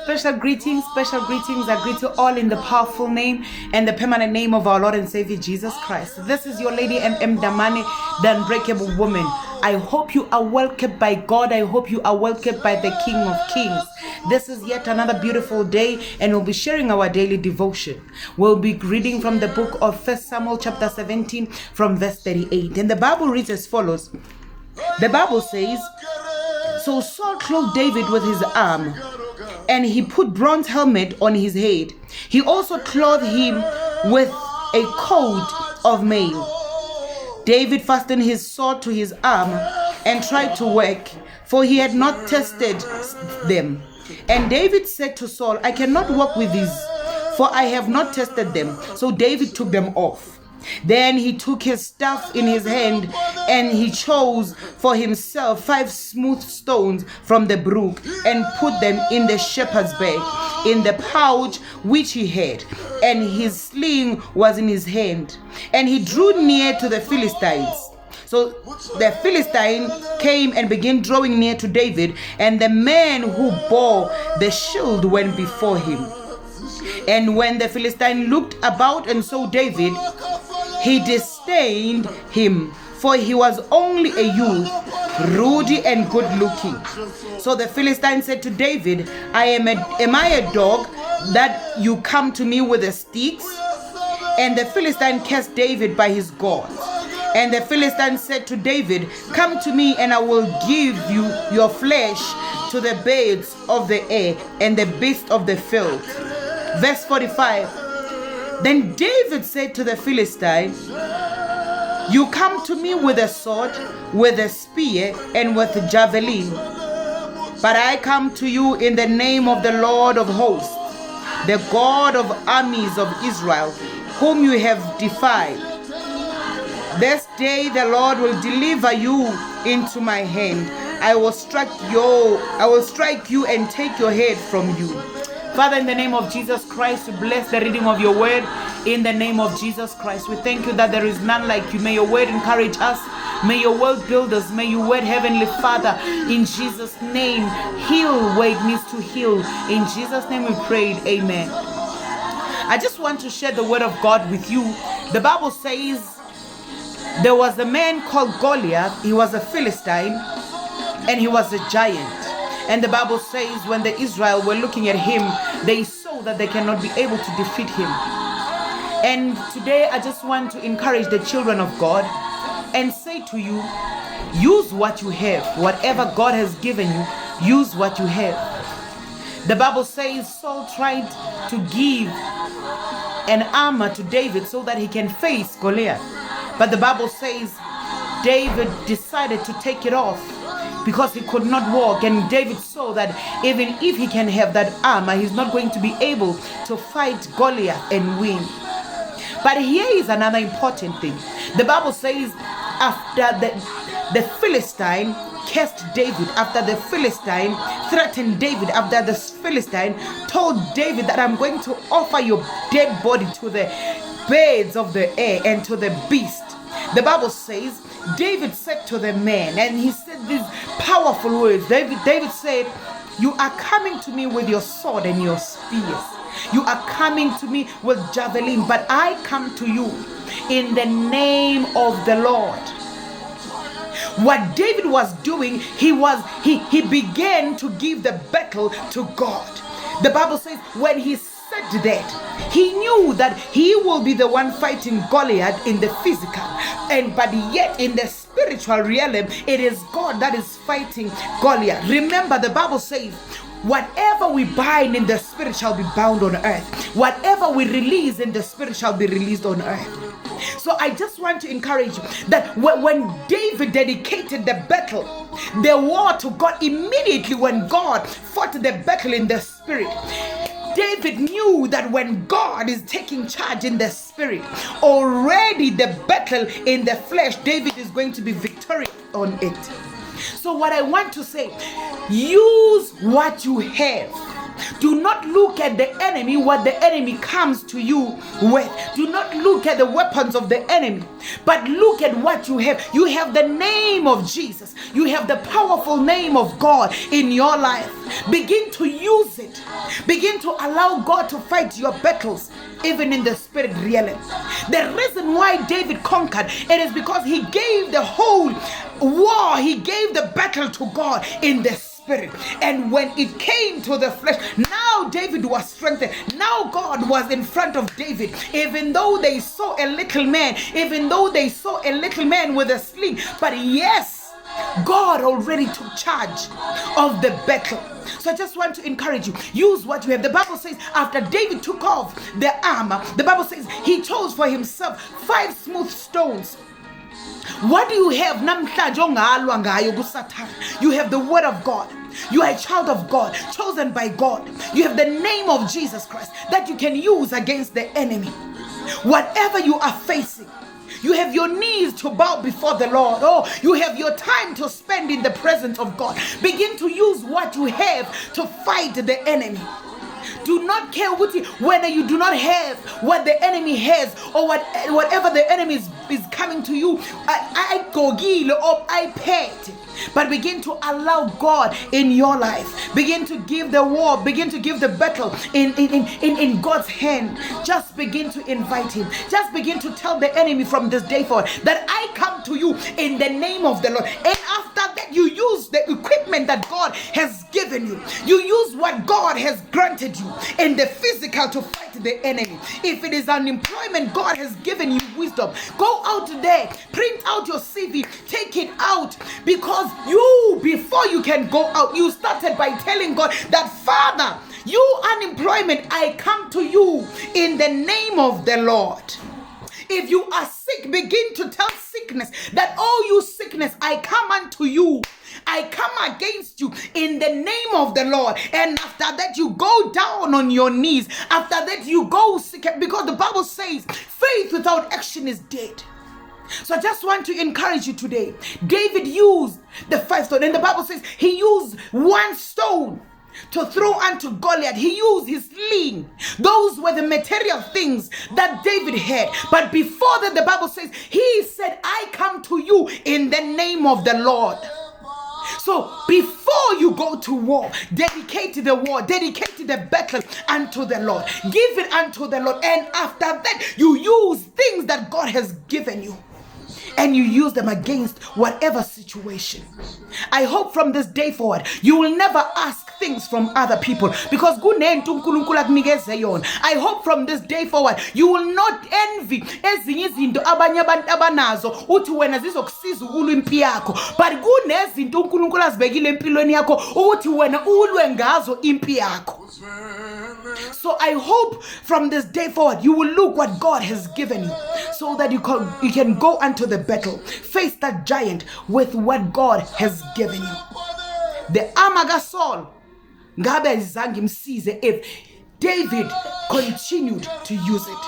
Special greetings I greet you all in the powerful name and the permanent name of our Lord and Savior Jesus Christ. This is your lady M.M. Damani, the unbreakable woman. I hope you are welcomed by God. I hope you are welcomed by the King of Kings. This is yet another beautiful day, and we'll be sharing our daily devotion. We'll be reading from the book of 1 Samuel chapter 17 from verse 38. And the Bible reads as follows. The Bible says, "So Saul clothed David with his armor, and he put bronze helmet on his head. He also clothed him with a coat of mail. David fastened his sword to his arm and tried to work, for he had not tested them. And David said to Saul, I cannot work with these, for I have not tested them. So David took them off. Then he took his staff in his hand, and he chose for himself 5 smooth stones from the brook and put them in the shepherd's bag, in the pouch which he had, and his sling was in his hand. And he drew near to the Philistines. So the Philistine came and began drawing near to David, and the man who bore the shield went before him. And when the Philistine looked about and saw David, he disdained him, for he was only a youth, ruddy and good looking. So the Philistine said to David, am I a dog that you come to me with the sticks? And the Philistine cast David by his gods. And the Philistine said to David, come to me, and I will give you your flesh to the birds of the air and the beasts of the field. Verse 45. Then David said to the Philistine, you come to me with a sword, with a spear, and with a javelin. But I come to you in the name of the Lord of hosts, the God of armies of Israel, whom you have defied. This day the Lord will deliver you into my hand. I will strike you and take your head from you. Father, in the name of Jesus Christ, we bless the reading of your word. In the name of Jesus Christ, we thank you that there is none like you. May your word encourage us. May your word build us. May your word, Heavenly Father, in Jesus' name, heal where it needs to heal. In Jesus' name we prayed. Amen. I just want to share the word of God with you. The Bible says there was a man called Goliath. He was a Philistine, and he was a giant. And the Bible says when the Israel were looking at him, they saw that they cannot be able to defeat him. And today I just want to encourage the children of God and say to you, use what you have. Whatever God has given you, use what you have. The Bible says Saul tried to give an armor to David so that he can face Goliath. But the Bible says David decided to take it off, because he could not walk, and David saw that even if he can have that armor, he's not going to be able to fight Goliath and win. But here is another important thing. The Bible says after the Philistine cast David, after the Philistine threatened David, after the Philistine told David that I'm going to offer your dead body to the birds of the air and to the beast. The Bible says David said to the man, and he said these powerful words. David said, you are coming to me with your sword and your spears. You are coming to me with javelin, but I come to you in the name of the Lord. What David was doing, he began to give the battle to God. The Bible says when he said that, he knew that he will be the one fighting Goliath in the physical, but yet in the spiritual realm, it is God that is fighting Goliath. Remember, the Bible says whatever we bind in the spirit shall be bound on earth. Whatever we release in the spirit shall be released on earth. So I just want to encourage you that when David dedicated the battle, the war to God, immediately when God fought the battle in the spirit, David knew that when God is taking charge in the spirit, already the battle in the flesh, David is going to be victorious on it. So what I want to say, use what you have. Do not look at the enemy, what the enemy comes to you with. Do not look at the weapons of the enemy, but look at what you have. You have the name of Jesus. You have the powerful name of God in your life. Begin to use it. Begin to allow God to fight your battles, even in the spirit realm. The reason why David conquered, it is because he gave the whole war, he gave the battle to God in the spirit. And when it came to the flesh, now David was strengthened. Now God was in front of David. Even though they saw a little man, with a sling, but yes, God already took charge of the battle. So I just want to encourage you, use what you have. The Bible says after David took off the armor, the Bible says he chose for himself 5 smooth stones. What do you have? You have the word of God. You are a child of God, chosen by God. You have the name of Jesus Christ that you can use against the enemy. Whatever you are facing, you have your knees to bow before the Lord. Oh, you have your time to spend in the presence of God. Begin to use what you have to fight the enemy. Do not care whether you do not have what the enemy has, or whatever the enemy is coming to you. I paid. But begin to allow God in your life. Begin to give the war, begin to give the battle in God's hand. Just begin to invite him. Just begin to tell the enemy from this day forward that I come to you in the name of the Lord. And after that, you use the equipment that God has given you. You use what God has granted you in the physical to fight the enemy. If it is unemployment, God has given you wisdom. Go out today, print out your CV, take it out, because before you can go out, you started by telling God that, Father, you unemployment, I come to you in the name of the Lord. If you are sick, begin to tell sickness that, oh, you sickness, I come unto you. I come against you in the name of the Lord. And after that, you go down on your knees. After that, you go sick, because the Bible says faith without action is dead. So I just want to encourage you today. David used the 5 stones, and the Bible says he used 1 stone to throw unto Goliath. He used his sling. Those were the material things that David had. But before that, the Bible says he said, I come to you in the name of the Lord. So before you go to war, dedicate the war, dedicate the battle unto the Lord. Give it unto the Lord. And after that, you use things that God has given you, and you use them against whatever situation. I hope from this day forward, you will never ask things from other people, because I hope from this day forward, you will not envy ezinye izinto abanye abantu abanazo uthi wena zizokusiza ukulwa impi yakho, but kunezinto uNkulunkulu azibekile empilweni yakho ukuthi wena ulwe ngazo impi yakho. So I hope from this day forward, you will look what God has given you, so that you can go unto the battle, face that giant with what God has given you. The armor Saul, ngabe izange imsize if David continued to use it.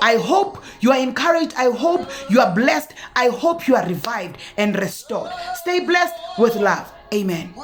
I hope you are encouraged. I hope you are blessed. I hope you are revived and restored. Stay blessed with love. Amen.